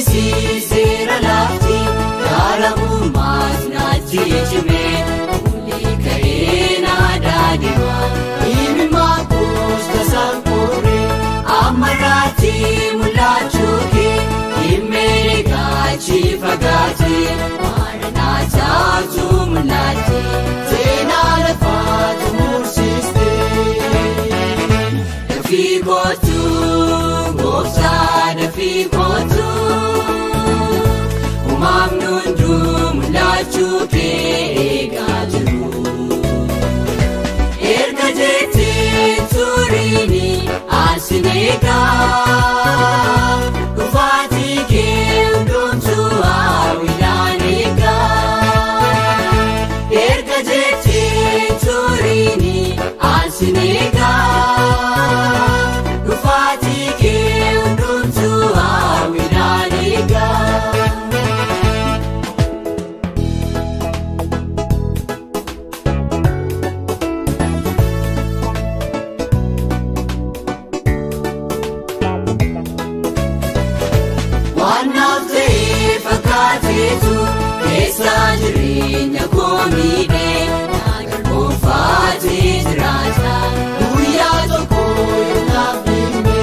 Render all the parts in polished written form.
Nuffisiiseera lafti gaarummaas naatti cime olii ka'ee naadaa deema himimmaa kuusta sankoore ammarraatti mul'achuu kee himmee gaachi fagaate maranaasaatu mul'ate seenaa lafaatu mursiiste dafii kootu gooftaa dafii kootu. Mamnundu mul'achuu kee eegaa jiru erga jettee turiini asin eegaa dhufaatii kee hundumtuu hawwiidhaan eegaa erga jettee turiini asin eegaa dhufaatii kee hundumtuu hawwiidhaan eegaa. Keessa jireenya koomidee naagar boonfaatee jiraata guyyaa tokko naaf dhimme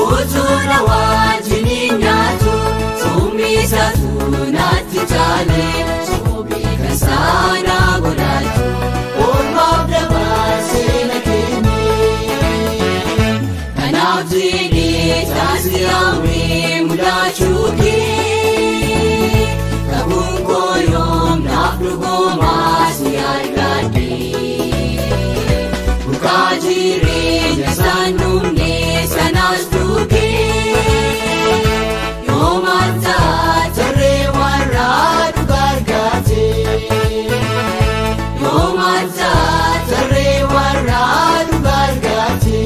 utuu na wajjin nyaatu summisaatu naatti taale soobee kan saana godhatu oolmaaf dabarsee na kenne kanaaf jedhee taasifamee mul'achuu kee. Kabuunkoyoom naaf dhugoomaas ni argadhe bukaa jireenya saanumnee sanaas dhugee yoo mataa tarree warraa dhugaa argate yoo mataa tarree warraa dhugaa argate.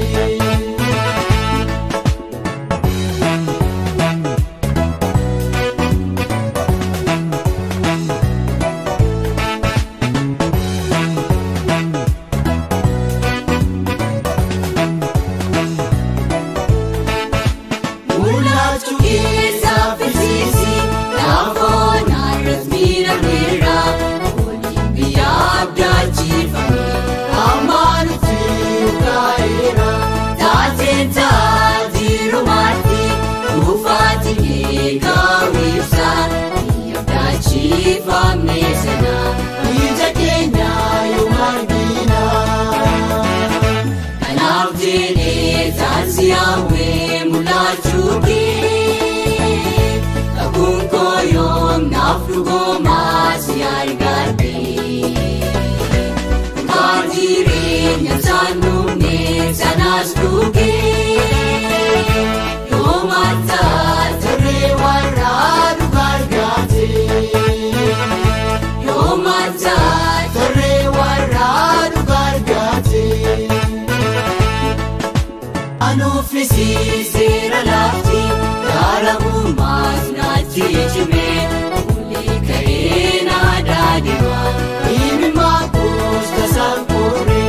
Yahweh mul'achuu kee kabuunkoyoom naaf dhugoomaas ni argadhe bukaa jireenya saanumnee sanaas dhugee yoo mataa tarree warraa dhugaa argate yoo mataa tarree warraa dhugaa argate. Nuffisiiseera lafti gaarummaas naatti cime olii ka'ee naadaa deema himimmaa kuusta sankoore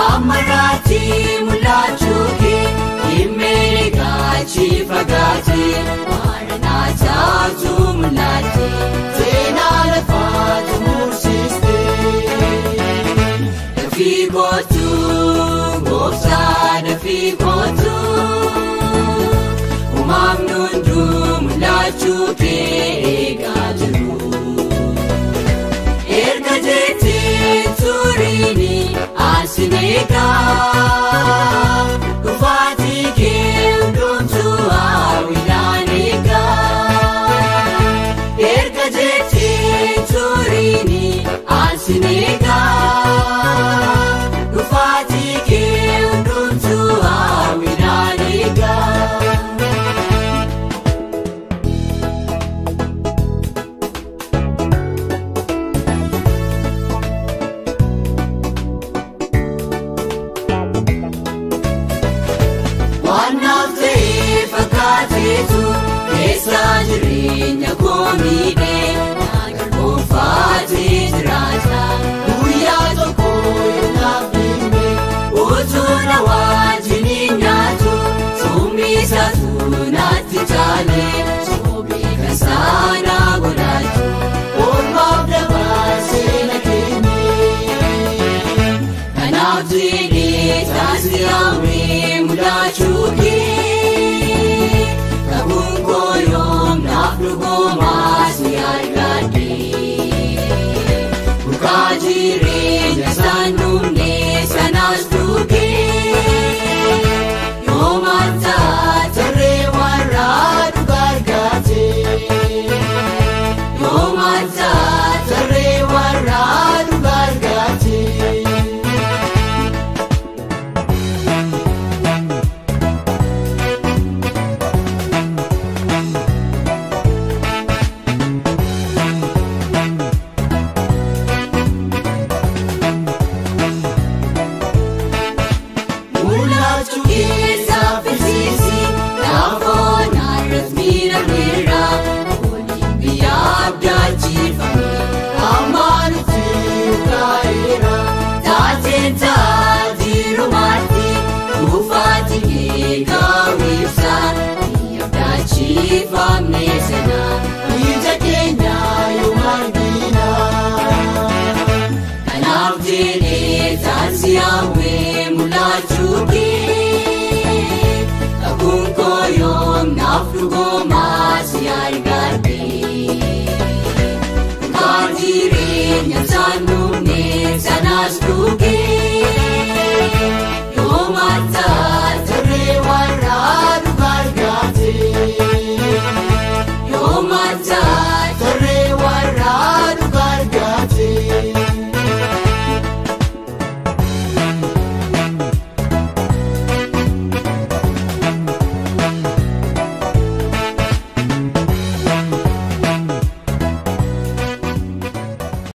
ammarraatti mul'achuu kee himmee gaachi fagaate maranaasaatu mul'ate seenaa lafaatu mursiiste dafii kootu gooftaa dafii kootu. Mamnundu mul'achuu kee eegaa jiru erga jettee turiini asin eegaa dhufaatii kee hundumtuu hawwiidhaan eegaa erga jettee turiini asin eegaa dhufaatii kee hundumtuu hawwiidhaan eegaa. Keessa jireenya koomidee naagar boonfaatee jiraata guyyaa tokko naaf dhimme utuu na wajjin nyaatu summisaatu naatti taale soobee kan Yahweh mul'achuu kee qabuun koo yoom naaf dhugoomaa si argadhee burqaa jireenya isaan dhumne sanas dhugee yoom ati tarree warra dhugaa argatee yoom ati tarree warra dhugaa argatee. Yahweh mul'achuu kee qabuun koo yoom naaf dhugoomaa si argadhee burqaa jireenya isaan dhumne sanas dhugee.